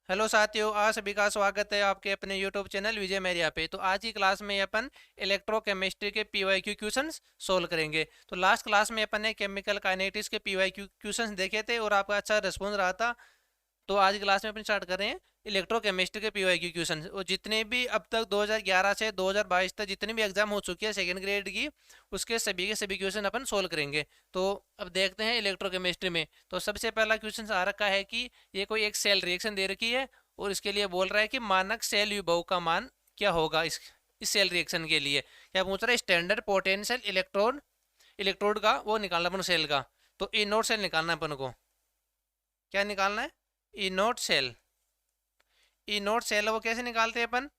Hello साथियों, आज सभी का स्वागत है आपके अपने यूट्यूब चैनल विजय मेरिया पे। तो आज की क्लास में अपन इलेक्ट्रोकेमिस्ट्री के पीवाईक्यू क्वेश्चंस सोल्व करेंगे। तो लास्ट क्लास में अपन ने केमिकल काइनेटिक्स के पीवाईक्यू क्वेश्चंस देखे थे और आपका अच्छा रिस्पॉन्स रहा था। तो आज की क्लास में अपन स्टार्ट कर रहे हैं इलेक्ट्रोकेमिस्ट्री के पीवाईक्यू क्वेश्चन। और जितने भी अब तक 2011 से 2022 तक जितने भी एग्जाम हो चुके हैं सेकंड ग्रेड की, उसके सभी के सभी क्वेश्चन अपन सोल्व करेंगे। तो अब देखते हैं इलेक्ट्रोकेमिस्ट्री में। तो सबसे पहला क्वेश्चन आ रखा है कि ये कोई एक सेल रिएक्शन दे रखी है और इसके लिए बोल रहा है कि मानक सेल विभव का मान क्या होगा इस सेल रिएक्शन के लिए। क्या पूछ रहा है? स्टैंडर्ड पोटेंशियल इलेक्ट्रोड का वो निकालना अपन सेल का। तो ई नोट सेल निकालना है अपन को। क्या निकालना है? ई नोट सेल। ई नोट सेल वो कैसे निकालते हैं अपन?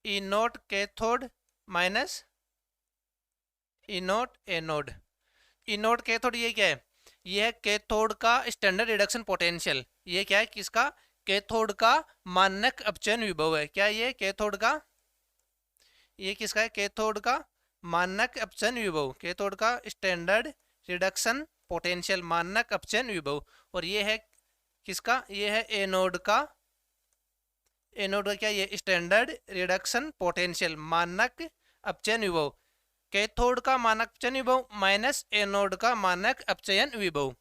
ई नोट कैथोड माइनस ई नोट एनोड। ई नोट कैथोड ये क्या है? ये है कैथोड का स्टैंडर्ड रिडक्शन पोटेंशियल। ये क्या है? किसका? कैथोड का मानक अपचयन विभव है। क्या ये कैथोड का? ये किसका है? कैथोड का मानक अपचयन विभव। कैथोड का स्टैंडर्ड रिडक्शन पोटेंशियल, मानक अपचयन विभव। और ये है किसका? ये है एनोड का। एनोड का क्या? ये स्टैंडर्ड रिडक्शन पोटेंशियल, मानक अपचयन विभव। कैथोड का मानक अपचयन विभव माइनस एनोड का मानक अपचयन विभव।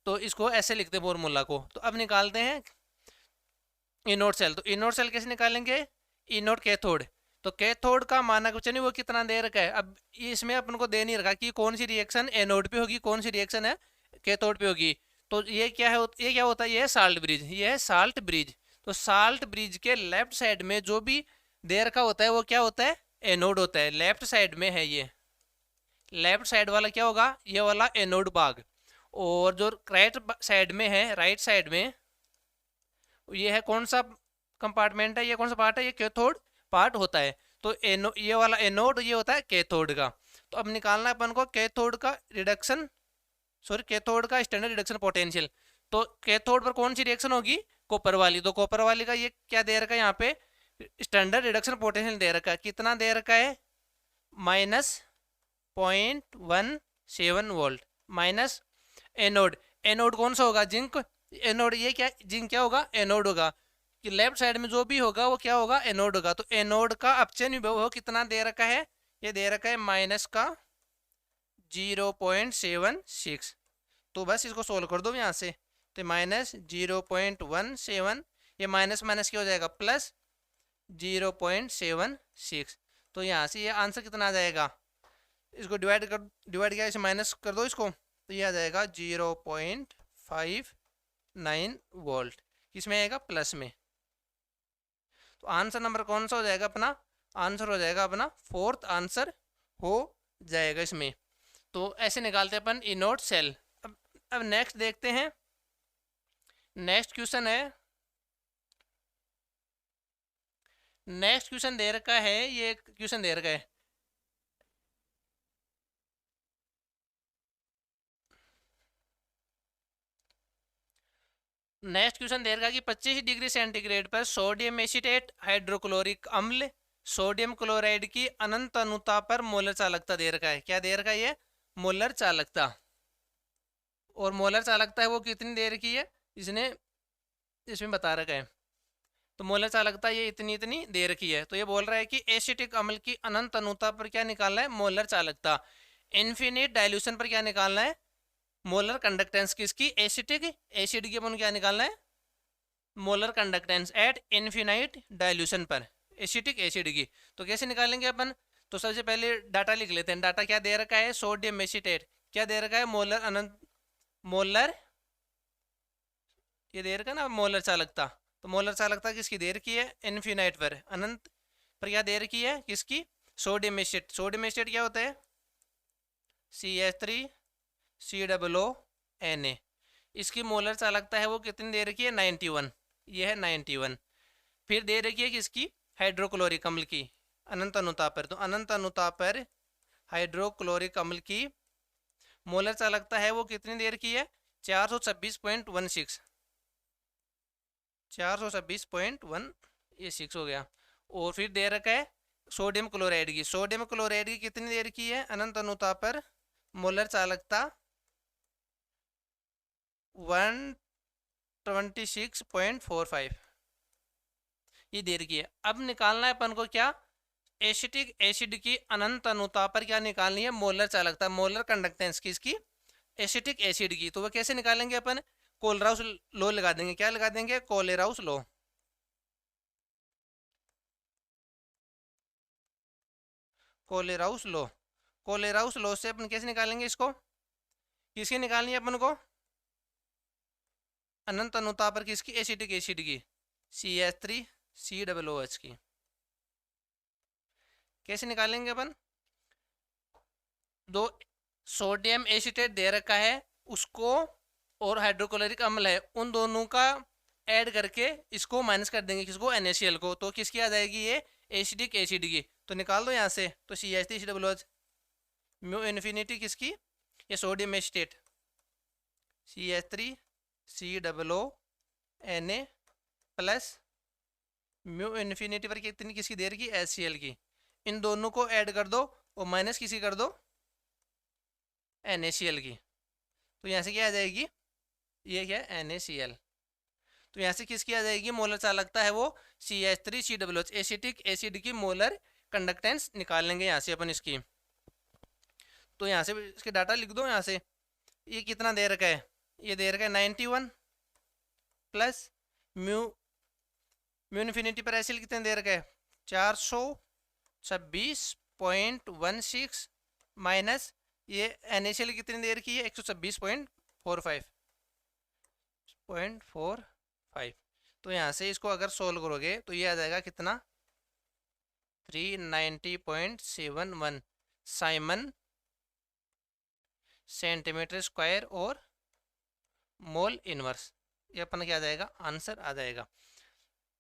तो इसको ऐसे लिखते हैं फॉर्मूला को। तो अब निकालते हैं इनोड सेल। तो इनोड सेल कैसे निकालेंगे? Inode cathode. तो कैथोड का मानक अपचयन वो कितना दे रखा है? अब इसमें अपन को दे नहीं रखा कि कौन सी रिएक्शन एनोड पे होगी, कौन सी रिएक्शन है कैथोड पे होगी। तो ये क्या है? ये क्या होता है? ये है साल्ट ब्रिज। ये है साल्ट ब्रिज। तो साल्ट ब्रिज के लेफ्ट साइड में जो भी दे रखा होता है वो क्या होता है? एनोड होता है। लेफ्ट साइड में है ये। लेफ्ट साइड वाला क्या होगा? ये वाला एनोड भाग। और जो राइट साइड में है, राइट साइड में ये है कौन सा कंपार्टमेंट है? ये कौन सा पार्ट है? ये कैथोड पार्ट होता है। तो ये वाला एनोड ये होता है कैथोड का। तो अब निकालना है अपन को कैथोड का रिडक्शन, सॉरी कैथोड का स्टैंडर्ड रिडक्शन पोटेंशियल। तो कैथोड पर कौन सी रिएक्शन होगी? कॉपर वाली। तो कॉपर वाली का ये क्या दे रखा है? यहाँ पे स्टैंडर्ड रिडक्शन पोटेंशियल दे रखा है। कितना दे रखा है? -0.17 वोल्ट। Minus anode. एनोड कौन सा होगा? जिंक। एनोड ये क्या? जिंक क्या होगा? एनोड होगा। कि लेफ्ट साइड में जो भी होगा वो क्या होगा? एनोड होगा। तो एनोड का अपचयन विभव कितना दे रखा है? ये दे रखा है माइनस का 0.76। तो बस इसको सोल्व कर दो यहाँ से। तो -0.17, ये माइनस माइनस क्या हो जाएगा? प्लस 0.76। तो यहाँ से ये आंसर कितना आ जाएगा? इसको डिवाइड किया, इसे माइनस कर दो इसको, तो ये आ जाएगा 0.59 वोल्ट। किसमें आएगा? प्लस में। तो आंसर नंबर कौन सा हो जाएगा अपना? आंसर हो जाएगा अपना फोर्थ आंसर हो जाएगा इसमें। तो ऐसे निकालते हैं अपन इनोड सेल। अब नेक्स्ट देखते हैं। नेक्स्ट क्वेश्चन है, नेक्स्ट क्वेश्चन दे रखा है, ये क्वेश्चन दे रखा है। नेक्स्ट क्वेश्चन दे रखा है कि 25 डिग्री सेंटीग्रेड पर सोडियम एसीटेट हाइड्रोक्लोरिक अम्ल सोडियम क्लोराइड की अनंत अनुता पर मोलर चालकता दे रखा है। क्या दे रखा है? ये मोलर चालकता। और मोलर चालकता है वो कितनी दे रखी है? इसने इसमें बता रखा है। तो मोलर चालकता ये इतनी इतनी दे रखी है। तो ये बोल रहा है कि एसिटिक अम्ल की अनंत अनुता पर क्या निकालना है? मोलर चालकता। इन्फिनिट डाइल्यूशन पर क्या निकालना है? Molar conductance. किसकी? एसिटिक एसिड की अपन क्या निकालना है? Molar conductance at infinite dilution पर एसिटिक एसिड की। तो कैसे निकालेंगे अपन? तो सबसे पहले डाटा लिख लेते हैं। डाटा क्या दे रखा है? Sodium acetate. क्या दे रखा है? मोलर अनंत, मोलर, ये दे रखा है ना मोलर चालकता। तो मोलर चालकता किसकी दे रखी है? इन्फिनाइट पर, अनंत पर क्या दे रखी है? किसकी? Sodium acid. सोडियम एसिड क्या होता है? CH3COO Na। इसकी मोलर चालकता है वो कितनी दे रखी है? 91। ये है 91। फिर दे रखी है किसकी? हाइड्रोक्लोरिक अम्ल की अनंत अनुताप पर। तो अनंत अनुताप पर हाइड्रोक्लोरिक अम्ल की मोलर चालकता है वो कितनी दे रखी है? 426.16। 426.1 ये 6 हो गया। और फिर दे रखा है सोडियम क्लोराइड की। सोडियम क्लोराइड की कितनी दे रखी है? अनंत अनुताप पर मोलर चालकता 1 26.45 ये दे रखी है। अब निकालना है अपन को क्या, एसिटिक एसिड की अनंत अनुता पर क्या निकालनी है, मोलर चालकता, मोलर कंडक्टेंस की इसकी एसिटिक एसिड की। तो वो कैसे निकालेंगे अपन, कोलराउस लॉ लगा देंगे। क्या लगा देंगे, कोलेराउस लॉ। कोलेराउस लॉ, कोलेराउस लॉ से अपन कैसे निकालेंगे इसको, किसकी निकालनी है अपन को, अनंत अनुता पर किसकी, एसिटिक एसिड की, CH3COOH की। कैसे निकालेंगे अपन, दो सोडियम एसीटेट दे रखा है उसको और हाइड्रोक्लोरिक अम्ल है, उन दोनों का ऐड करके इसको माइनस कर देंगे, किसको, NaCl को। तो किसकी आ जाएगी ये, एसिडिक एसिड की। तो निकाल दो यहाँ से, तो CH3COOH, म्यू इन्फिनिटी किसकी, ये sodium acetate, CH3COONA plus mu infinity पर कितनी किसकी दे रखी, HCl की। इन दोनों को ऐड कर दो और माइनस किसी कर दो, NaCl की। तो यहाँ से क्या आ जाएगी, ये क्या है, NaCl। तो यहाँ से किसकी आ जाएगी, मोलर चालकता है वो CH3COOH, एसिटिक एसिड की मोलर कंडक्टेंस निकाल लेंगे यहाँ से अपन इसकी। तो यहाँ से इसके डाटा लिख दो यहाँ से, ये कितना दे रखा है, ये दे रखा है 91 प्लस म्यू इन्फिनिटी पर एसिल कितने दे रखा है, 426.16 माइनस ये NaCl कितनी दे रखी है, 126.45। तो यहाँ से इसको अगर सोल्व करोगे तो ये आ जाएगा कितना, 390.71 साइमन सेंटीमीटर स्क्वायर और मोल इनवर्स। ये अपन क्या आ जाएगा, आंसर आ जाएगा।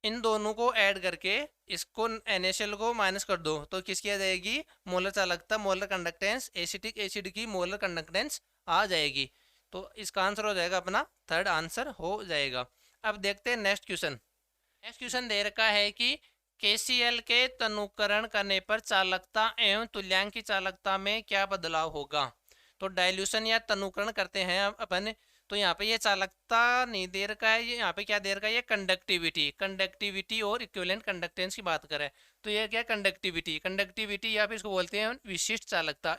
इन दोनों को ऐड करके इसको NaCl को माइनस कर दो तो किसकी आ जाएगी, मोलर चालकता, मोलर कंडक्टेंस, एसिटिक एसिड की मोलर कंडक्टेंस आ जाएगी। तो इसका आंसर हो जाएगा अपना थर्ड आंसर हो जाएगा। अब देखते हैं नेक्स्ट क्वेश्चन। नेक्स्ट क्वेश्चन दे रखा है कि KCl के तनुकरण करने पर चालकता एवं तुल्यांक की चालकता में क्या बदलाव होगा। तो डाइल्यूशन या तनुकरण करते हैं अपन, तो यहाँ पे ये चालकता नहीं दे रखा है, ये यहाँ पे क्या दे रखा है, ये कंडक्टिविटी और इक्विवेलेंट कंडक्टेंस की बात करें तो ये क्या, कंडक्टिविटी या फिर इसको बोलते हैं विशिष्ट चालकता,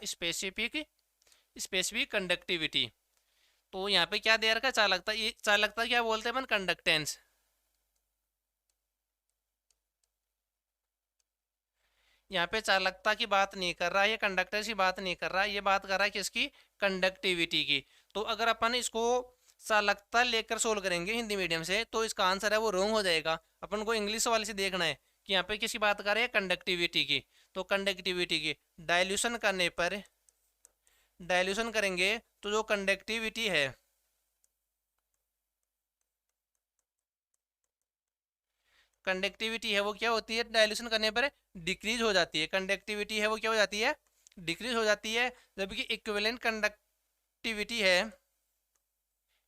स्पेसिफिक कंडक्टिविटी। तो यहाँ पे क्या दे रखा है, चालकता, ये चालकता क्या बोलते हैं अपन, कंडक्टेंस। यहाँ पे चालकता की बात नहीं कर रहा है, ये कंडक्टर की बात नहीं कर रहा है, ये बात कर रहा है किसकी, कंडक्टिविटी की। तो अगर अपन इसको चालकता लेकर सोल्व करेंगे हिंदी मीडियम से तो इसका आंसर है वो रॉन्ग हो जाएगा। अपन को इंग्लिश वाले से देखना है कि यहाँ पे किसकी बात कर रहे हैं, कंडक्टिविटी की। तो कंडक्टिविटी की डाइल्यूशन करने पर, डाइल्यूशन करेंगे तो जो कंडक्टिविटी है, कंडक्टिविटी है वो क्या होती है, डाइल्यूशन करने पर डिक्रीज हो जाती है। कंडक्टिविटी है वो क्या हो जाती है, डिक्रीज हो जाती है। जबकि इक्विवेलेंट कंडक्टिविटी है,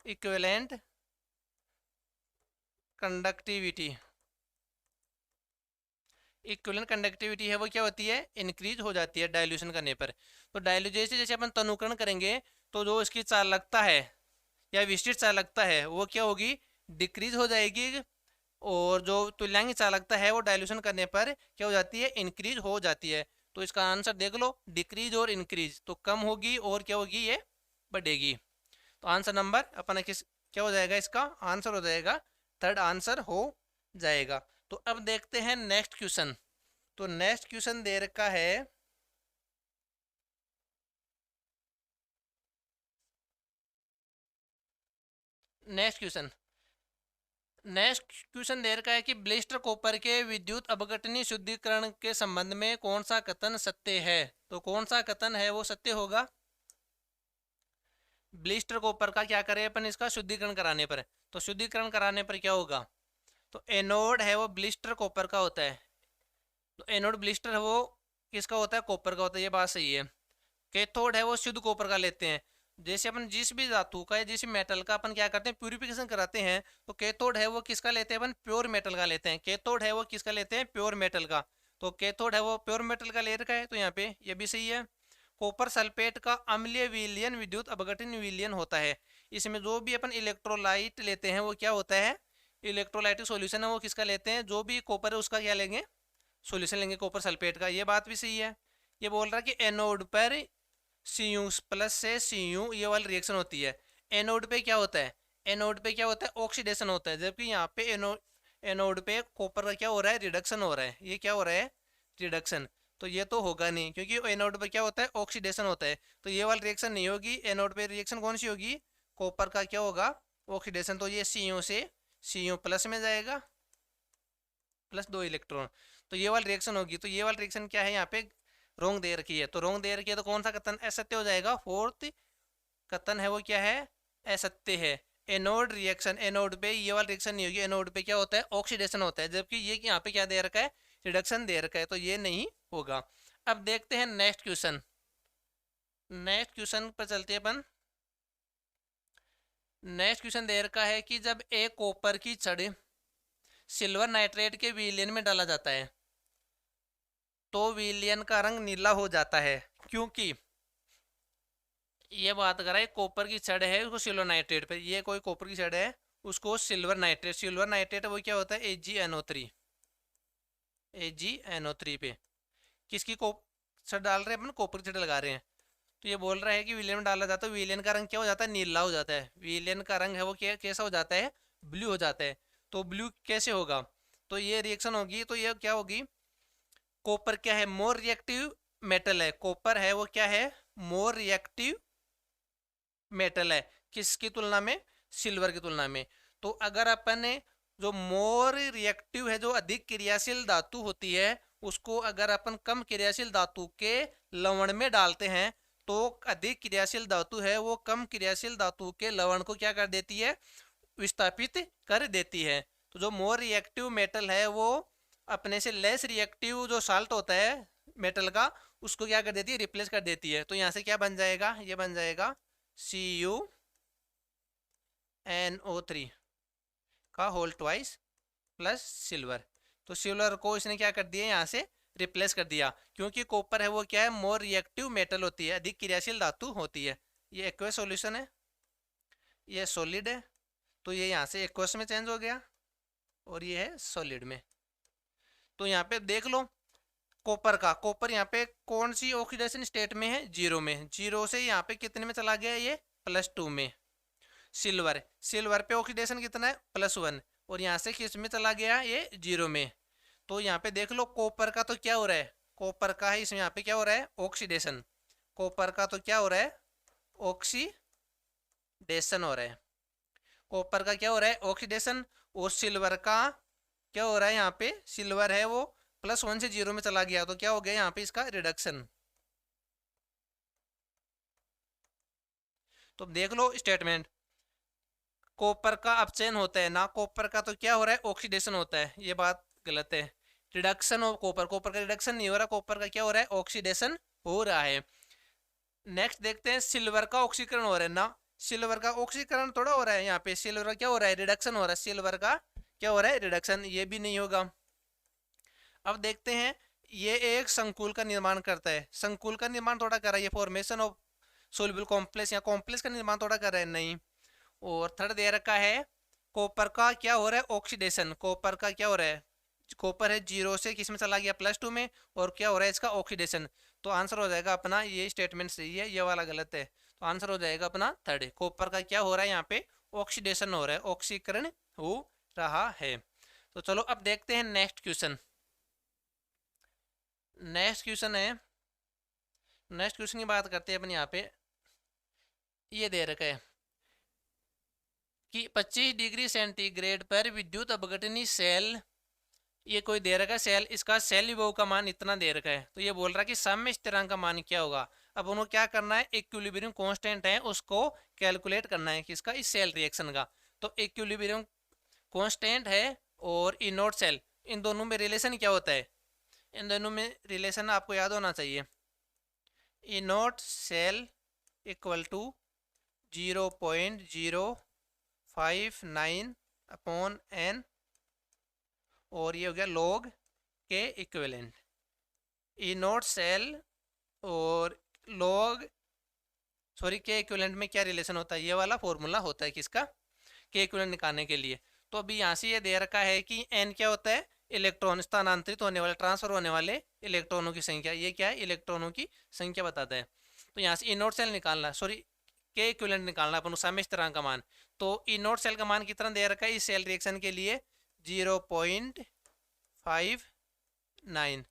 इक्विवेलेंट कंडक्टिविटी, इक्विवेलेंट कंडक्टिविटी है वो क्या होती है, इंक्रीज हो जाती है डाइल्यूशन करने पर। तो डाइल्यूशन जैसे अपन तनुकरण करेंगे तो जो इसकी चालकता है या विशिष्ट चालकता है वो क्या होगी, डिक्रीज हो जाएगी। और जो तुल्यांक चालकता है वो डाइल्यूशन करने पर क्या हो जाती है, इंक्रीज हो जाती है। तो इसका आंसर देख लो, डिक्रीज और इंक्रीज, तो कम होगी और क्या होगी, ये बढ़ेगी। तो आंसर नंबर अपना किस क्या हो जाएगा, इसका आंसर हो जाएगा थर्ड आंसर हो जाएगा। तो अब देखते हैं नेक्स्ट क्वेश्चन। तो नेक्स्ट क्वेश्चन दे रखा है, नेक्स्ट क्वेश्चन दे रखा है कि ब्लिस्टर कॉपर के विद्युत अपघटनीय शुद्धिकरण के संबंध में कौन सा कथन सत्य है। तो कौन सा कथन है वो सत्य होगा। ब्लिस्टर कॉपर का क्या करें अपन, इसका शुद्धिकरण कराने पर, तो शुद्धिकरण कराने पर क्या होगा, तो एनोड है वो ब्लिस्टर कॉपर का होता है। तो एनोड ब्लिस्टर है वो किसका होता है, कॉपर का होता है, ये बात सही है। कैथोड है वो शुद्ध कॉपर का लेते हैं। जैसे अपन जिस भी धातु का या जिस मेटल का अपन क्या करते हैं, प्यूरिफिकेशन कराते हैं, तो कैथोड है वो किसका लेते हैं अपन, प्योर मेटल का लेते हैं। कैथोड है वो किसका लेते हैं, प्योर मेटल का। तो कैथोड है वो प्योर मेटल का ले रखा है, तो यहाँ पे ये भी सही है। कॉपर सल्फेट का अम्लीय विलयन विद्युत अपघटन विलयन होता है। इसमें जो भी अपन इलेक्ट्रोलाइट लेते हैं वो क्या होता है, इलेक्ट्रोलाइटिक सॉल्यूशन है वो किसका लेते हैं, जो भी कॉपर है उसका क्या लेंगे, सॉल्यूशन लेंगे कॉपर सल्फेट का। ये बात भी सही है। ये बोल रहा है कि एनोड पर Cu प्लस से Cu ये वाली रिएक्शन होती है। एनोड पे क्या होता है, एनोड पे क्या होता है, ऑक्सीडेशन होता है, जबकि यहाँ पे एनोड पे कॉपर का क्या हो रहा है, रिडक्शन हो रहा है। ये क्या हो रहा है, रिडक्शन। तो ये तो होगा नहीं, क्योंकि एनोड पे क्या होता है, ऑक्सीडेशन होता है। तो ये वाली रिएक्शन नहीं होगी। एनोड पे रिएक्शन कौन सी होगी, कॉपर का क्या होगा, ऑक्सीडेशन। तो ये Cu से Cu प्लस में जाएगा, प्लस 2 इलेक्ट्रॉन। तो ये वाली रिएक्शन होगी। तो ये वाली रिएक्शन क्या है, यहाँ पे रोंग दे रखी है। तो रोंग दे रखी है तो कौन सा कथन असत्य हो जाएगा, फोर्थ कथन है वो क्या है, असत्य है। एनोड रिएक्शन, एनोड पे ये वाला रिएक्शन नहीं होगी। एनोड पे क्या होता है, ऑक्सीडेशन होता है, जबकि ये यहाँ पे क्या दे रखा है, रिडक्शन दे रखा है। तो ये नहीं होगा। अब देखते हैं नेक्स्ट क्वेश्चन। नेक्स्ट क्वेश्चन पर चलते हैं अपन। नेक्स्ट क्वेश्चन दे रखा है कि जब एक कॉपर की छड़ सिल्वर नाइट्रेट के विलयन में डाला जाता है तो विलयन का रंग नीला हो जाता है, क्योंकि ये बात कर रहा है कॉपर की छड़ है उसको सिल्वर नाइट्रेट पे, ये कोई कॉपर की छड़ है उसको सिल्वर नाइट्रेट, सिल्वर नाइट्रेट वो क्या होता है, AgNO3, AgNO3 पे किसकी छड़ डाल रहे हैं अपन, कॉपर की छड़ लगा रहे हैं। तो ये बोल रहा है कि विलयन में डाला जाता है, विलयन का रंग क्या हो जाता है, नीला हो जाता है। विलयन का रंग है वो कैसा हो जाता है, ब्लू हो जाता है। तो ब्लू कैसे होगा, तो ये रिएक्शन होगी। तो ये क्या होगी, कॉपर क्या है, मोर रिएक्टिव मेटल है। कॉपर है वो क्या है, मोर रिएक्टिव मेटल है, किसकी तुलना में, सिल्वर की तुलना में। तो अगर अपन ने जो मोर रिएक्टिव है, जो अधिक क्रियाशील धातु होती है, उसको अगर अपन कम क्रियाशील धातु के लवण में डालते हैं तो अधिक क्रियाशील धातु है वो कम क्रियाशील धातु के लवण को क्या कर देती है, विस्थापित कर देती है। तो जो मोर रिएक्टिव मेटल है वो अपने से लेस रिएक्टिव जो साल्ट होता है मेटल का, उसको क्या कर देती है, रिप्लेस कर देती है। तो यहाँ से क्या बन जाएगा, ये बन जाएगा CuNO3 का होल ट्वाइस प्लस सिल्वर। तो सिल्वर को इसने क्या कर दिया, यहाँ से रिप्लेस कर दिया, क्योंकि कॉपर है वो क्या है, मोर रिएक्टिव मेटल होती है, अधिक क्रियाशील धातु होती है। ये एक्वस सॉल्यूशन है, ये सॉलिड है। तो ये यहाँ से एक्वस में चेंज हो गया और ये है सॉलिड में। तो यहाँ पे देख लो कॉपर का, कॉपर यहाँ पे कौन सी ऑक्सीडेशन स्टेट में है, जीरो में। जीरो से यहाँ पे कितने में चला गया, ये +2 में। सिल्वर, सिल्वर पे ऑक्सीडेशन कितना है, +1, और यहाँ से किस में चला गया, ये जीरो में। तो यहाँ पे देख लो कॉपर का तो क्या हो रहा है, कॉपर का है इसमें यहाँ पे क्या हो रहा है, ऑक्सीडेशन। कॉपर का तो क्या हो रहा है, ऑक्सीडेशन हो रहा है। कॉपर का क्या हो रहा है, ऑक्सीडेशन। और सिल्वर का क्या हो रहा है, यहाँ पे सिल्वर है वो +1 से जीरो में चला गया, तो क्या हो गया यहाँ पे इसका रिडक्शन। तो देख लो स्टेटमेंट, कॉपर का अपचयन होता है ना, कॉपर का तो क्या हो रहा है, ऑक्सीडेशन होता है। ये बात गलत है, रिडक्शन ऑफ कॉपर, कॉपर का रिडक्शन नहीं हो रहा, कॉपर का क्या हो रहा है, ऑक्सीडेशन हो रहा है। नेक्स्ट देखते हैं, सिल्वर का ऑक्सीकरण हो रहा है ना, सिल्वर का ऑक्सीकरण थोड़ा हो रहा है, यहाँ पे सिल्वर का क्या हो रहा है, रिडक्शन हो रहा है। सिल्वर का क्या हो रहा है, रिडक्शन। ये भी नहीं होगा। अब देखते हैं, ये एक संकुल का निर्माण करता है, संकुल का निर्माण थोड़ा कर रहा है, ये फॉर्मेशन ऑफ सोल्यूबल कॉम्प्लेक्स या कॉम्प्लेक्स का निर्माण थोड़ा कर रहा है, नहीं। और थर्ड दे रखा है, कॉपर का क्या हो रहा है, ऑक्सीडेशन। कॉपर का क्या हो रहा है, कॉपर है जीरो से किस में चला गया, +2 में, और क्या हो रहा है इसका, ऑक्सीडेशन। तो आंसर हो जाएगा अपना, ये स्टेटमेंट सही है, ये वाला गलत है। तो आंसर हो जाएगा अपना थर्ड, कॉपर का क्या हो रहा है, यहाँ पे ऑक्सीडेशन हो रहा है, ऑक्सीकरण हो रहा है। तो चलो अब देखते हैं नेक्स्ट क्वेश्चन। नेक्स्ट क्वेश्चन है, नेक्स्ट क्वेश्चन की बात करते हैं अपन। यहाँ पे ये दे रखा है कि 25 डिग्री सेंटीग्रेड पर विद्युत अपघटनी सेल, ये कोई दे रखा है सेल, इसका सेल विभव का मान इतना दे रखा है। तो ये बोल रहा है कि साम्य स्थिरांक का मान क्या होगा। अब उन्होंने क्या करना है, इक्विलिब्रियम कांस्टेंट है उसको कैलकुलेट करना है, किसका, इस सेल रिएक्शन का। तो इक्विलिब्रियम कांस्टेंट है और इनोट सेल, इन दोनों में रिलेशन क्या होता है, इन दोनों में रिलेशन आपको याद होना चाहिए। इनोट सेल इक्वल टू 0.059/n, और ये हो गया लॉग के इक्विवेलेंट। इनोट सेल और लॉग सॉरी के इक्विवेलेंट में क्या रिलेशन होता है, ये वाला फॉर्मूला होता है किसका, के इक्विवेलेंट निकालने के लिए। तो अभी यहाँ से ये दे रखा है कि एन क्या होता है, इलेक्ट्रॉन स्थानांतरित होने वाले, ट्रांसफर होने वाले इलेक्ट्रॉनों की संख्या, ये क्या है, इलेक्ट्रॉनों की संख्या बताता है। तो यहाँ से ई नोट सेल निकालना, सॉरी के इक्विवेलेंट निकालना अपन समय स्थिरांक का मान। तो ई नोट सेल का मान कितना दे रखा है इस सेल रिएक्शन के लिए, 0.59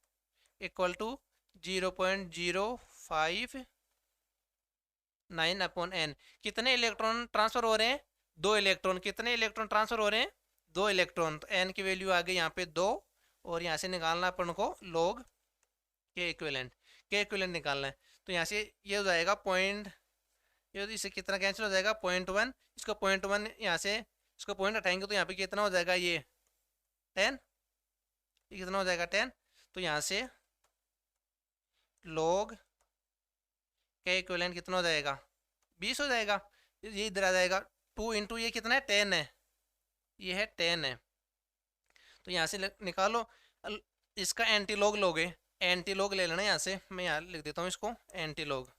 इक्वल टू 0.059 अपॉन एन। कितने इलेक्ट्रॉन ट्रांसफर हो रहे हैं, 2 इलेक्ट्रॉन। कितने इलेक्ट्रॉन ट्रांसफर हो रहे हैं, 2 इलेक्ट्रॉन। तो एन की वैल्यू आ गई यहाँ पे 2, और यहाँ से निकालना अपन को लॉग के इक्विवेलेंट, के इक्विवेलेंट निकालना है। तो यहाँ से ये हो जाएगा पॉइंट, ये इससे कितना कैंसिल हो जाएगा, 0.1, इसको 0.1 यहाँ से इसको पॉइंट हटाएंगे तो यहाँ पे कितना हो जाएगा, ये 10, ये कितना हो जाएगा 10। तो यहाँ से लॉग के इक्विवेलेंट कितना हो जाएगा, 20 हो जाएगा। ये इधर आ जाएगा 2 इंटू ये कितना है 10 है, ये है 10 है। तो यहाँ से निकालो, इसका एंटी लॉग लोगे, एंटी लॉग ले लेना। यहाँ से मैं यहाँ लिख देता हूँ इसको, एंटी लॉग।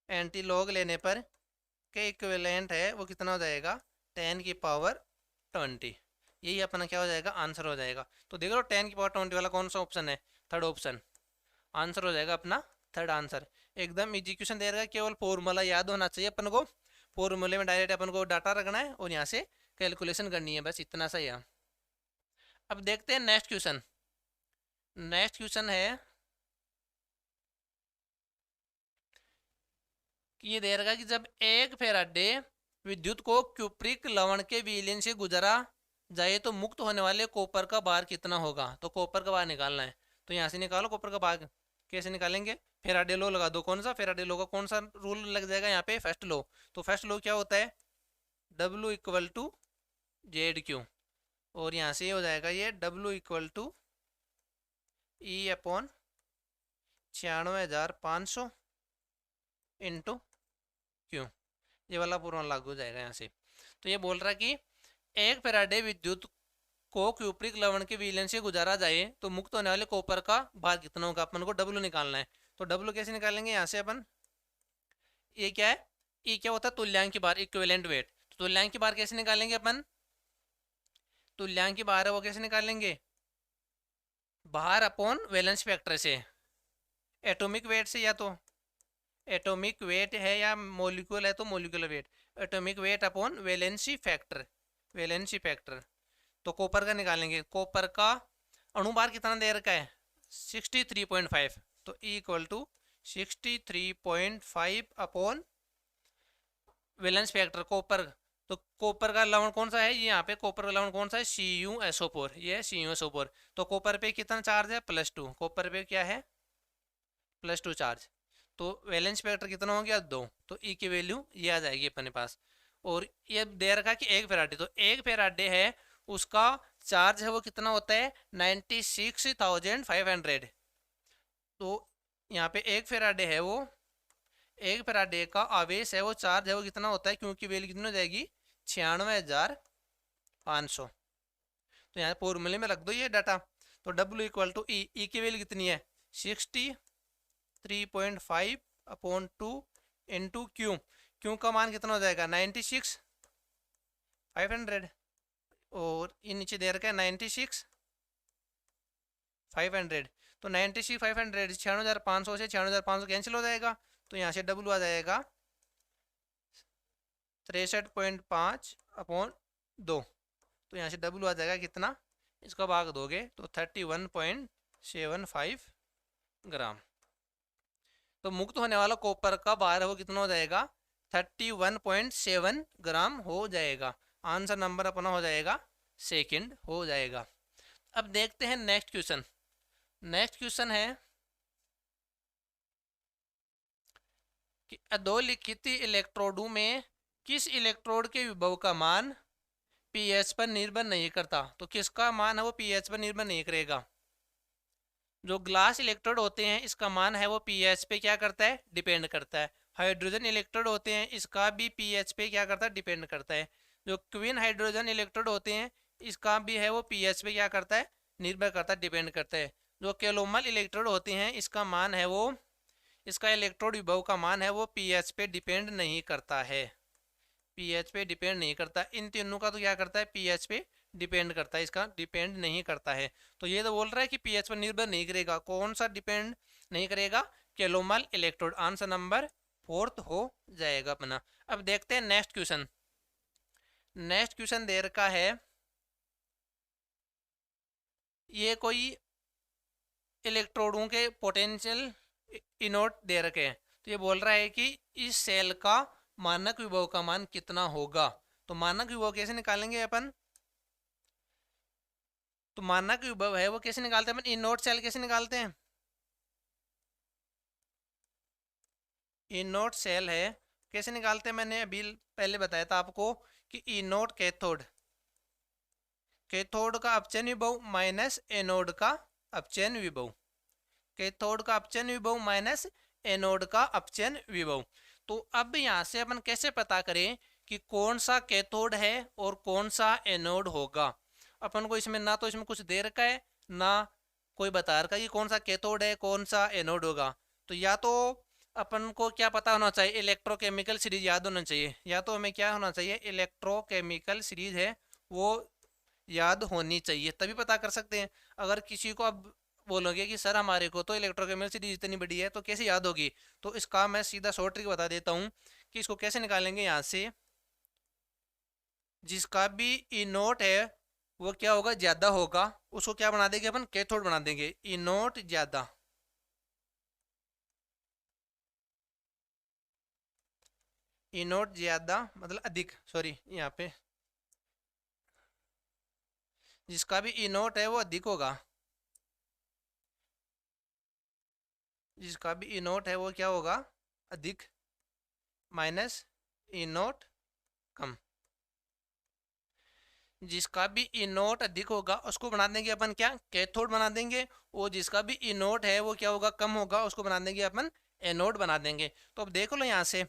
एंटी लॉग लेने पर के इक्विवेलेंट है वो कितना हो जाएगा, 10 की पावर 20। यही अपना क्या हो जाएगा, आंसर हो जाएगा। तो देख लो 10 की पावर 20 वाला कौन सा ऑप्शन है, थर्ड ऑप्शन आंसर हो जाएगा अपना, थर्ड आंसर। एकदम एग्जीक्यूशन दे रहा है, केवल फॉर्मूला याद होना चाहिए अपन को, फॉर्मूले में डायरेक्ट अपन को डाटा रखना है और यहाँ से कैलकुलेशन करनी है, बस इतना सा ही है। अब देखते हैं नेक्स्ट क्वेश्चन। नेक्स्ट क्वेश्चन है कि ये दे रखा कि जब एक फेराडे विद्युत को क्यूप्रिक लवण के विलयन से गुजरा जाए तो मुक्त होने वाले कॉपर का भार कितना होगा। तो कॉपर का भार निकालना है। तो यहाँ से निकालो कॉपर का भार, कैसे निकालेंगे, फेराडे लॉ लगा दो। कौन सा फेराडे लॉ का कौन सा रूल लग जाएगा यहाँ पे, फर्स्ट लॉ। तो फर्स्ट लॉ क्या होता है, W इक्वल टू ZQ, और यहाँ से हो जाएगा ये W equal to E upon 96,500 into Q, ये वाला पूरा लागू हो जाएगा यहाँ से। तो ये बोल रहा है कि एक फेराडे विद्युत को क्यूप्रिक लवण के विलयन से गुजारा जाए तो मुक्त होने वाले कॉपर का भार कितना होगा, अपन को W निकालना है। तो W कैसे निकालेंगे, यहाँ से अपन, ये क्या है, ये क्या होता है, तुल्यांक भार, इक्विवेलेंट वेट। तो तुल्यांक भार कैसे निकालेंगे अपन, तुल्यांक भार है वो कैसे निकालेंगे, भार अपॉन वैलेंस फैक्टर से, एटॉमिक वेट से, या तो एटॉमिक वेट है या मोलिक्यूल है तो molecular weight, atomic weight upon valency factor, valency factor. तो कॉपर का निकालेंगे, कॉपर का अणुभार कितना दे रखा है, 63.5। तो E equal to 63.5 upon valence factor copper. तो कॉपर का लवण कौन सा है, ये यहाँ पे कॉपर का लवण कौन सा है, CuSO4, ये है CuSO4। तो कॉपर पे कितना चार्ज है, +2, कॉपर पे क्या है, +2 चार्ज। तो वैलेंस फैक्टर कितना हो गया, 2। तो E की वैल्यू ये आ जाएगी अपने पास। और ये दे रखा कि एक फेराडे, तो एक फेराडे है उसका चार्ज है वो कितना होता है, 96,500। तो यहाँ पे एक फेराडे है वो, एक फेराडे का आवेश है वो, चार्ज है वो कितना होता है, क्योंकि वैल्यू कितनी हो जाएगी, 96,500। तो यहाँ फॉर्मूले में रख दो ये डाटा। तो W equal to E, E की वैल्यू कितनी है, 63.5 अपॉन 2 इंटू Q, Q का मान कितना हो जाएगा, 96,500, और ये नीचे दे रखा है 96,500। तो 96,500 96,500 से 96,500 कैंसिल हो जाएगा। तो यहाँ से W आ जाएगा 63.5 अपॉन 2। तो यहाँ से W आ जाएगा कितना, इसका भाग दोगे तो 31.75 ग्राम। तो मुक्त होने वाला कॉपर का भार है वो कितना हो जाएगा, 31.7 ग्राम हो जाएगा। आंसर नंबर अपना हो जाएगा सेकंड हो जाएगा। अब देखते हैं नेक्स्ट क्वेश्चन। नेक्स्ट क्वेश्चन है कि अधोलिखित इलेक्ट्रोडों में किस इलेक्ट्रोड के विभव का मान pH पर निर्भर नहीं करता। तो किसका मान है वो pH पर निर्भर नहीं करेगा। जो ग्लास इलेक्ट्रोड होते हैं इसका मान है वो pH पे क्या करता है, डिपेंड करता है। हाइड्रोजन इलेक्ट्रोड होते हैं इसका भी pH पे क्या करता है, डिपेंड करता है। जो क्वीन हाइड्रोजन इलेक्ट्रोड होते हैं इसका भी है वो pH पे क्या करता है, निर्भर करता है, डिपेंड करता है। जो कैलोमल इलेक्ट्रोड होते हैं इसका मान है वो इसका इलेक्ट्रोड विभव का मान है वो पीएच पे डिपेंड नहीं करता है, पीएच पे डिपेंड नहीं करता। इन तीनों का तो क्या करता है, पीएच पे डिपेंड करता है, इसका डिपेंड नहीं करता है। तो ये तो बोल रहा है कि पीएच पर निर्भर नहीं करेगा। कौन सा डिपेंड नहीं करेगा, कैलोमल इलेक्ट्रोड। आंसर नंबर 4 हो जाएगा अपना। अब देखते हैं नेक्स्ट क्वेश्चन। नेक्स्ट क्वेश्चन दे रखा है, ये कोई इलेक्ट्रोडों के पोटेंशियल इनोट दे रखे हैं। तो ये बोल रहा है कि इस सेल का मानक विभव का मान कितना होगा। तो मानक विभव कैसे निकालेंगे अपन, तो मानक विभव है वो कैसे निकालते हैं अपन, इनोट सेल कैसे निकालते हैं, इनोट सेल है कैसे निकालते हैं, मैंने अभी पहले बताया था आपको कि इनोट कैथोड, कैथोड का अपचयन विभव माइनस एनोड का अपचयन विभव, कैथोड का अपचयन विभव माइनस एनोड का अपचयन विभव। तो अब यहाँ से अपन कैसे पता करें कि कौन सा कैथोड है और कौन सा एनोड होगा। अपन को इसमें ना तो इसमें कुछ दे रखा है ना कोई बता रखा है कि कौन सा कैथोड है कौन सा एनोड होगा। तो या तो अपन को क्या पता होना चाहिए, इलेक्ट्रोकेमिकल सीरीज याद होना चाहिए, या तो हमें क्या होना चाहिए, इलेक्ट्रोकेमिकल सीरीज है वो याद होनी चाहिए, तभी पता कर सकते हैं। अगर किसी को अब बोलोगे कि सर हमारे को तो इलेक्ट्रोकेमिकल सीरीज इतनी बड़ी है तो कैसे याद होगी, तो इसका मैं सीधा शॉर्ट ट्रिक बता देता हूँ कि इसको कैसे निकालेंगे। यहाँ से जिसका भी इनोट है वो क्या होगा, ज्यादा होगा, उसको क्या बना देंगे अपन, कैथोड बना देंगे। इनोट ज्यादा, इनोट ज्यादा मतलब अधिक, सॉरी यहाँ पे जिसका भी इनोट है वो अधिक होगा, जिसका भी इनोट है वो क्या होगा, अधिक, माइनस इनोट कम। जिसका भी इनोट अधिक होगा उसको बना देंगे अपन क्या, कैथोड बना देंगे, और जिसका भी इनोट है वो क्या होगा, कम होगा, उसको बना देंगे अपन एनोड बना देंगे। तो अब देख लो यहाँ से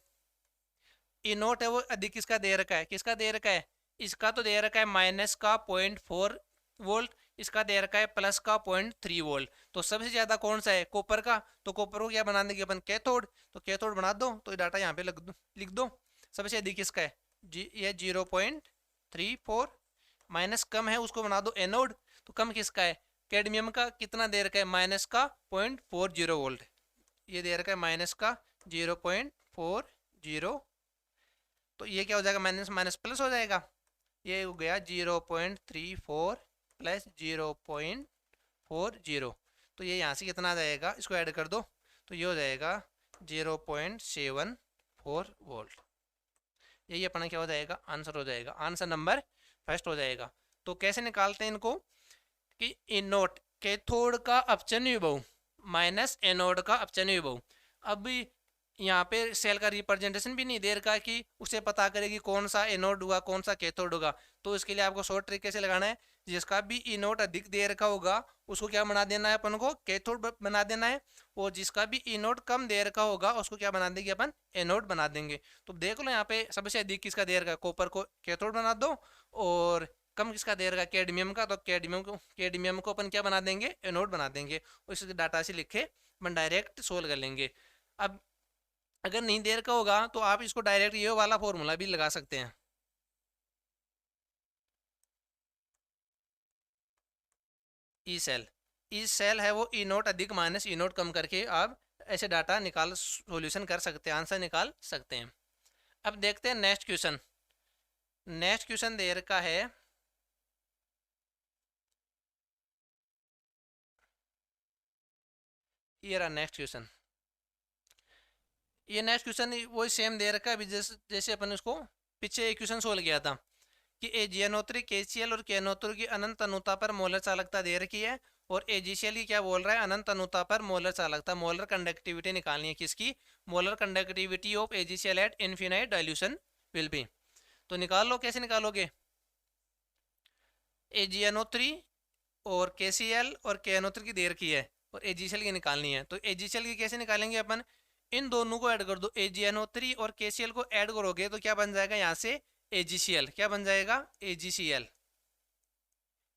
इनोट है वो अधिक किसका दे रखा है, किसका दे रखा है, इसका तो दे रखा है माइनस का 0.4 वोल्ट, इसका दे रखा है प्लस का 0.3 वोल्ट। तो सबसे ज्यादा कौन सा है, कॉपर का, तो कॉपर को क्या बना देंगे अपन, कैथोड। तो कैथोड बना दो, तो डाटा यहाँ पे लिख दो। सबसे अधिक किसका है, ये 0.34, माइनस कम है उसको बना दो एनोड। तो कम किसका है, कैडमियम का, कितना दे रखा है, माइनस का 0.40 वोल्ट, ये दे रखा है माइनस का 0.40। तो ये क्या हो जाएगा, माइनस माइनस प्लस हो जाएगा, ये हो गया 0.34 प्लस 0.40। तो ये यहाँ से कितना आ जाएगा, इसको ऐड कर दो, तो ये हो जाएगा 0.74 वोल्ट। यही अपना क्या हो जाएगा, आंसर हो जाएगा, आंसर नंबर फर्स्ट हो जाएगा। तो कैसे निकालते हैं इनको, कि इनोट कैथोड का अपचयन विभव माइनस एनोड का अपचयन विभव। अब यहाँ पे सेल का रिप्रेजेंटेशन भी नहीं दे रखा कि उसे पता करे कि कौन सा एनोड होगा कौन सा कैथोड होगा। तो इसके लिए आपको शॉर्ट ट्रिक कैसे लगाना है, जिसका भी इनोट अधिक दे रखा होगा उसको क्या बना देना है, अपन को कैथोड बना देना है, और जिसका भी इनोट कम दे रखा होगा उसको क्या बना देंगे अपन, एनोड बना देंगे। तो देख लो यहाँ पे सबसे अधिक किसका दे रखा है, कॉपर को कैथोड बना दो, और कम किसका दे रखा है, कैडमियम का, तो कैडमियम को अपन क्या बना देंगे, एनोड बना देंगे, और इस डाटा से लिखे अपन डायरेक्ट सोल्व कर लेंगे। अब अगर नहीं दे रखा होगा तो आप इसको डायरेक्ट ये वाला फॉर्मूला भी लगा सकते हैं, ई सेल है वो ई नोट अधिक माइनस ई नोट कम करके आप ऐसे डाटा निकाल सॉल्यूशन कर सकते हैं, आंसर निकाल सकते हैं। अब देखते हैं नेक्स्ट क्वेश्चन। नेक्स्ट क्वेश्चन दे रखा है, ये रहा नेक्स्ट क्वेश्चन। ये नेक्स्ट क्वेश्चन वही सेम दे रखा है अभी जैसे अपन उसको पीछे एक क्वेश्चन सोल्व किया था कि एजीएनओ3 केसीएल और केएनओ3 की अनंत अनुता पर मोलर चालकता दे रखी है, और एजीसीएल की क्या बोल रहा है, अनंत अनुता पर मोलर चालकता, मोलर कंडक्टिविटी निकालनी है किसकी, molar conductivity of AgCl at infinite dilution will be. तो निकाल लो, कैसे निकालोगे, एजीएनओ3 और केसीएल और केएनओ3 की दे रखी है और एजीसीएल की निकालनी है। तो एजीसीएल की कैसे निकालेंगे अपन, इन दोनों को ऐड कर दो, एजीएनओ3 और केसीएल को ऐड करोगे तो क्या बन जाएगा यहाँ से एजीसीएल, क्या बन जाएगा एजीसीएल,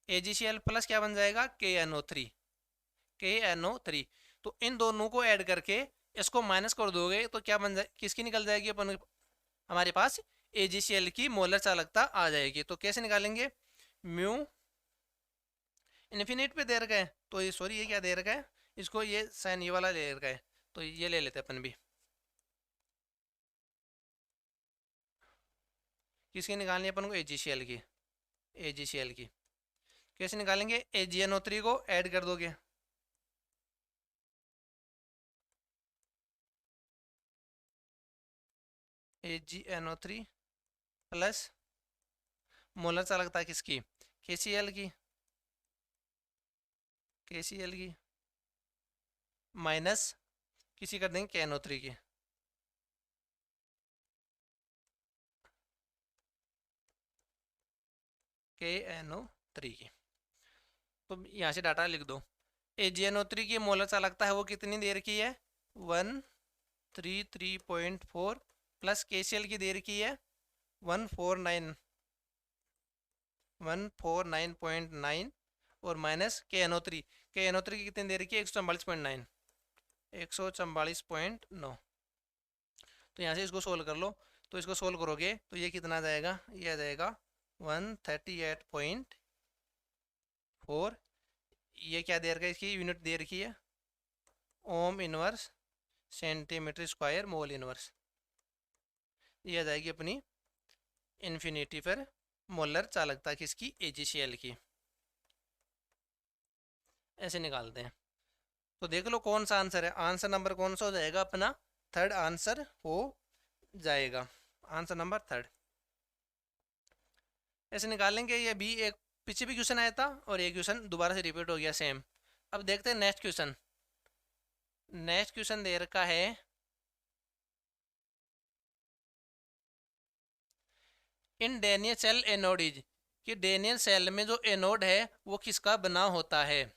एजीसीएल प्लस क्या बन जाएगा केएनओ3। तो इन दोनों को ऐड करके इसको माइनस कर दोगे तो क्या बन जाए, किसकी निकल जाएगी अपन, हमारे पास AgCl की मोलर चालकता आ जाएगी। तो कैसे निकालेंगे, म्यू इन्फिनिट पे दे रखा है, तो ये सॉरी ये क्या दे रखा है, इसको ये साइन ये वाला ले रखा है, तो ये ले लेते हैं अपन भी। किसकी निकालनी है अपन को, AgCl की। कैसे निकालेंगे, AgNO3 को ऐड कर दोगे, AgNO3 प्लस मोलर चालकता किसकी, KCl की, माइनस किसी कर देंगे KNO3 की, KNO3 की। तो यहाँ से डाटा लिख दो, AgNO3 की मोलर चालकता है वो कितनी देर की है, 133.4 प्लस KCl की देर की है 149.9 और माइनस KNO3 की कितनी देर की है 144.9, 144.9। तो यहाँ से इसको सोल्व कर लो, तो इसको सोल्व करोगे तो ये कितना आ जाएगा, ये आ जाएगा 138.4, ये क्या दे रखा है, इसकी यूनिट दे रखी है ohm inverse centimetre square mole inverse, ये आ जाएगी अपनी इन्फिनिटी पर मोलर चालकता किसकी, AgCl की। ऐसे निकालते हैं, तो देख लो कौन सा आंसर है, आंसर नंबर कौन सा हो जाएगा अपना, थर्ड आंसर हो जाएगा, आंसर नंबर थर्ड। ऐसे निकालेंगे, ये भी एक पीछे भी क्वेश्चन आया था और एक क्वेश्चन दोबारा से रिपीट हो गया सेम। अब देखते हैं नेक्स्ट क्वेश्चन, दे रखा है इन डेनियल सेल एनोड इज, कि डेनियल सेल में जो एनोड है वो किसका बना होता है,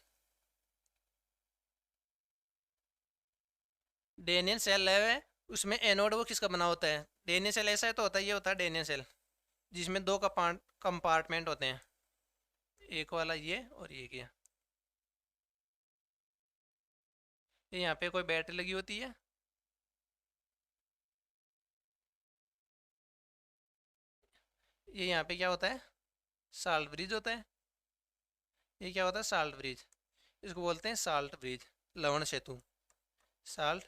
डेनियल सेल है उसमें एनोड वो किसका बना होता है, डेनियल सेल ऐसा है तो होता है, ये होता है डेनियल सेल जिसमें दो कंपार्टमेंट होते हैं, एक वाला ये और ये क्या, ये यहाँ पे कोई बैटरी लगी होती है, ये यहाँ पे क्या होता है, साल्ट ब्रिज होता है, ये क्या होता है, साल्ट ब्रिज, इसको बोलते हैं साल्ट ब्रिज, लवण सेतु, साल्ट।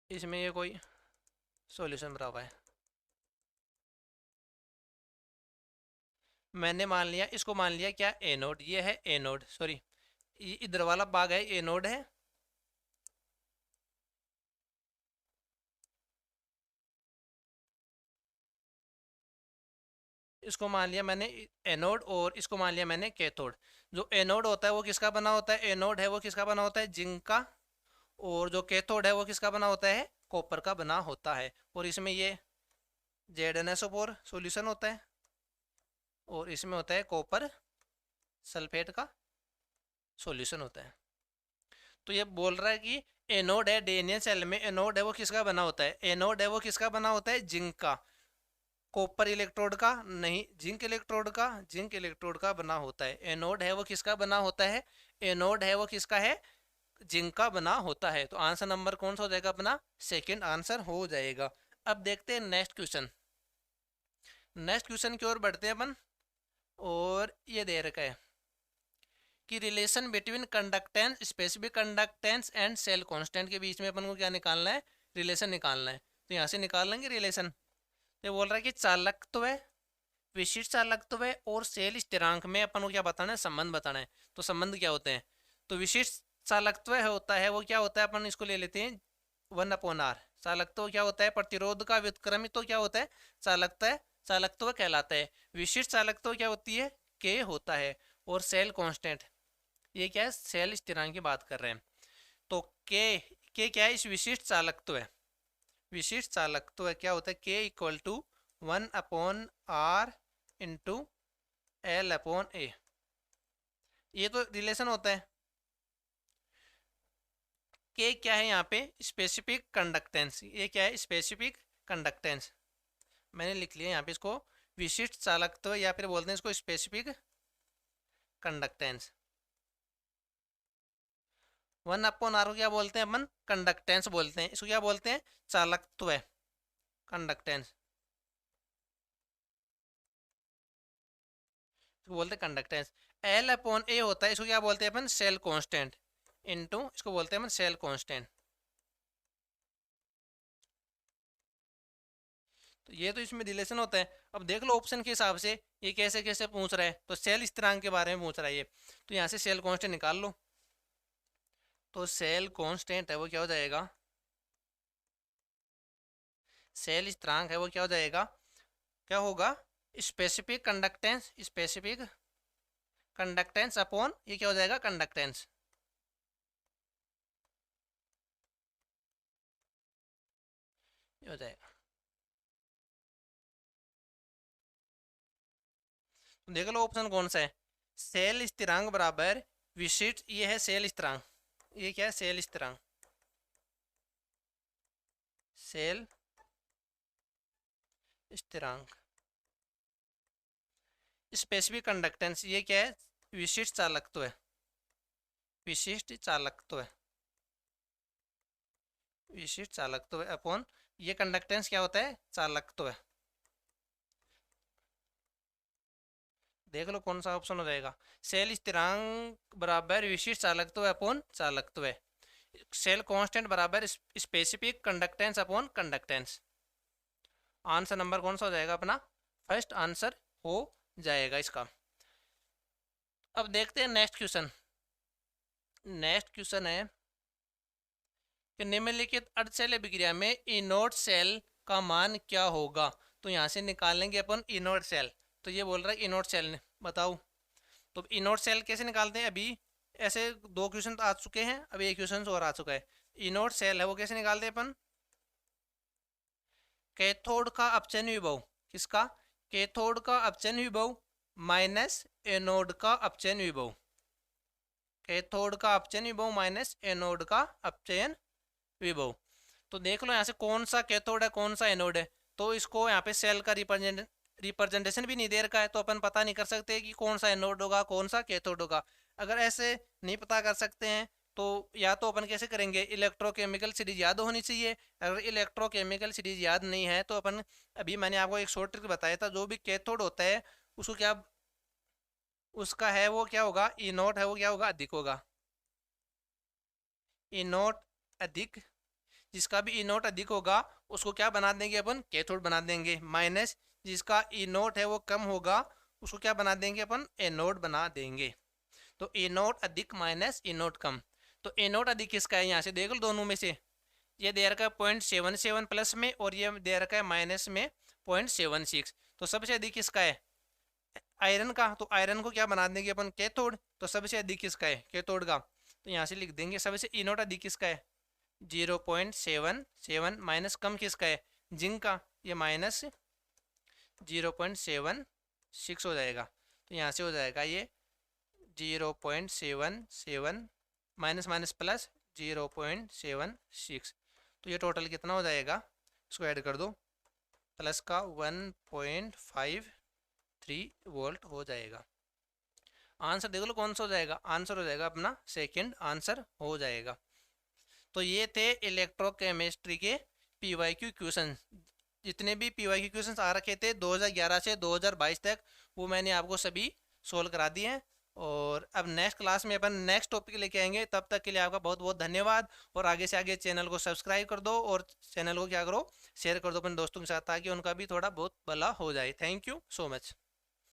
इसमें ये कोई सॉल्यूशन बना हुआ है, मैंने मान लिया इसको, मान लिया क्या एनोड, ये है एनोड, सॉरी इधर वाला भाग है एनोड है, इसको मान लिया मैंने एनोड और इसको मान लिया मैंने कैथोड। जो एनोड होता है वो किसका बना होता है, एनोड है वो किसका बना होता है, जिंक का, और जो कैथोड है वो किसका बना होता है, कॉपर का बना होता है। और इसमें ये ZnSO4 सॉल्यूशन होता है और इसमें होता है कॉपर सल्फेट का सॉल्यूशन होता है। तो ये बोल रहा है कि एनोड है डेनियल सेल में, एनोड है वो किसका बना होता है, एनोड है वो किसका बना होता है, जिंक का, कॉपर इलेक्ट्रोड का नहीं, जिंक इलेक्ट्रोड का बना होता है। एनोड है वो किसका बना होता है, एनोड है वो किसका है, जिंक का बना होता है। तो आंसर नंबर कौन सा हो जाएगा अपना, सेकंड आंसर हो जाएगा। अब देखते हैं नेक्स्ट क्वेश्चन, की ओर बढ़ते हैं अपन। और ये दे रखा है कि relation between conductance, specific conductance and cell constant के बीच में अपन को क्या निकालना है, रिलेशन निकालना है। तो यहाँ से निकाल लेंगे रिलेशन। ये बोल रहा है कि चालकत्व, विशिष्ट चालकत्व और सेल स्थिरांक में अपन को क्या बताना है, संबंध बताना है। तो संबंध क्या होते हैं, तो विशिष्ट चालकत्व होता है वो क्या होता है, अपन इसको ले लेते हैं 1/r। चालकत्व क्या होता है, प्रतिरोध का व्युत्क्रमित तो क्या होता है, चालकत्व कहलाता है। विशिष्ट चालकत्व क्या होती है, K होता है। और सेल कांस्टेंट, ये क्या है, सेल स्थिरांक की बात कर रहे हैं। तो K क्या है, इस विशिष्ट चालकत्व है, विशिष्ट चालकत्व क्या होता है, K = 1/r इंटू L/A। ये तो रिलेशन होता है। K क्या है यहाँ पे, स्पेसिफिक कंडक्टेंस, ये क्या है, स्पेसिफिक कंडक्टेंस। मैंने लिख लिया यहाँ पे इसको विशिष्ट चालकत्व या फिर बोलते हैं इसको स्पेसिफिक कंडक्टेंस। 1/r को क्या बोलते हैं अपन? कंडक्टेंस बोलते हैं। इसको क्या बोलते हैं? चालकत्व, कंडक्टेंस इसको बोलते हैं कंडक्टेंस। L/A होता है, इसको क्या बोलते हैं अपन? सेल कांस्टेंट इनटू, इसको बोलते हैं अपन सेल कांस्टेंट। तो ये तो इसमें रिलेशन होता है। अब देख लो ऑप्शन के हिसाब से ये कैसे कैसे पूछ रहा है, तो सेल स्थिरांक के बारे में पूछ रहा है ये, तो यहाँ से सेल कांस्टेंट निकाल लो। तो सेल कांस्टेंट है वो क्या हो जाएगा? सेल स्थिरांक है वो क्या हो जाएगा? क्या होगा? Specific conductance, specific conductance upon ये क्या हो जाएगा? कंडक्टेंस। ये हो जाएगा। तो देख लो ऑप्शन कौन सा है? सेल स्थिरांक बराबर विशिष्ट, ये है सेल स्थिरांक। ये क्या है? सेल स्थिरांक, सेल स्थिरांक। स्पेसिफिक कंडक्टेंस, ये क्या है? विशिष्ट चालकत्व है, विशिष्ट चालकत्व है, विशिष्ट चालकत्व है अपॉन ये कंडक्टेंस क्या होता है? चालकत्व है। देख लो कौन सा ऑप्शन हो जाएगा? सेल स्थिरांक बराबर विशिष्ट चालकत्व अपॉन चालकत्व, सेल कांस्टेंट बराबर specific conductance upon conductance. Answer number कौन सा हो जाएगा अपना? फर्स्ट आंसर हो जाएगा इसका। अब देखते हैं नेक्स्ट क्वेश्चन। नेक्स्ट क्वेश्चन है कि निम्नलिखित अर्धशैल अभिक्रिया में इनोट सेल का मान क्या होगा? तो यहाँ से निकालेंगे अपन इनोट सेल। तो ये बोल रहा है इनोट सेल, बताओ। तो इनोट सेल कैसे निकालते हैं? अभी ऐसे 2 क्वेश्चन तो आ चुके हैं, अभी 1 क्वेश्चन और आ चुका है। इनोट सेल है वो कैसे निकालते हैं अपन? कैथोड का अपचयन विभव, किसका? कैथोड का अपचयन विभव माइनस एनोड का अपचयन विभव, कैथोड का अपचयन विभव माइनस एनोड का अपचयन विभव। तो देख लो यहाँ से कौन सा कैथोड है कौन सा एनोड है, तो इसको यहाँ पे सेल का रिप्रेजेंटेशन भी नहीं दे रखा है, तो अपन पता नहीं कर सकते कि कौन सा एनोड होगा कौन सा कैथोड होगा। अगर ऐसे नहीं पता कर सकते हैं तो या तो अपन कैसे करेंगे? इलेक्ट्रोकेमिकल सीरीज याद होनी चाहिए। अगर इलेक्ट्रोकेमिकल सीरीज याद नहीं है तो अपन, अभी मैंने आपको एक शॉर्ट ट्रिक बताया था, जो भी कैथोड होता है उसको क्या, उसका है वो क्या होगा? ई नॉट है वो क्या होगा? अधिक होगा। ई नॉट अधिक, जिसका भी ई नॉट अधिक होगा उसको क्या बना देंगे अपन? कैथोड बना देंगे। माइनस जिसका ई नॉट है वो कम होगा उसको क्या बना देंगे अपन? एनोड बना देंगे। तो ए नॉट अधिक माइनस ए नॉट कम। तो ए नॉट अधिक किसका है? यहाँ से देख लो दोनों में से, ये दे रखा है 0.77 प्लस में और ये दे रखा है माइनस में 0.76। तो सबसे अधिक किसका है? आयरन का। तो आयरन को क्या बना देंगे अपन? कैथोड। तो सबसे अधिक किसका है? कैथोड का। तो यहाँ से लिख देंगे सबसे ई नॉट अधिक किसका है? 0.77 माइनस कम किसका है? जिंक का। ये माइनस 0.76 हो जाएगा। तो यहाँ से हो जाएगा ये 0.77 माइनस माइनस प्लस 0.76। तो ये टोटल कितना हो जाएगा? इसको ऐड कर दो, प्लस का 1.53 वोल्ट हो जाएगा। आंसर देख लो कौन सा हो जाएगा? आंसर हो जाएगा अपना सेकंड आंसर हो जाएगा। तो ये थे इलेक्ट्रोकेमिस्ट्री के पीवाईक्यू क्वेश्चन। जितने भी पीवाईक्यू क्वेश्चन आ रखे थे 2011 से 2022 तक, वो मैंने आपको सभी सोल्व करा दिए हैं। और अब नेक्स्ट क्लास में अपन नेक्स्ट टॉपिक लेके आएंगे। तब तक के लिए आपका बहुत बहुत धन्यवाद। और आगे से आगे चैनल को सब्सक्राइब कर दो और चैनल को क्या करो? शेयर कर दो अपने दोस्तों के साथ, ताकि उनका भी थोड़ा बहुत भला हो जाए। Thank you so much.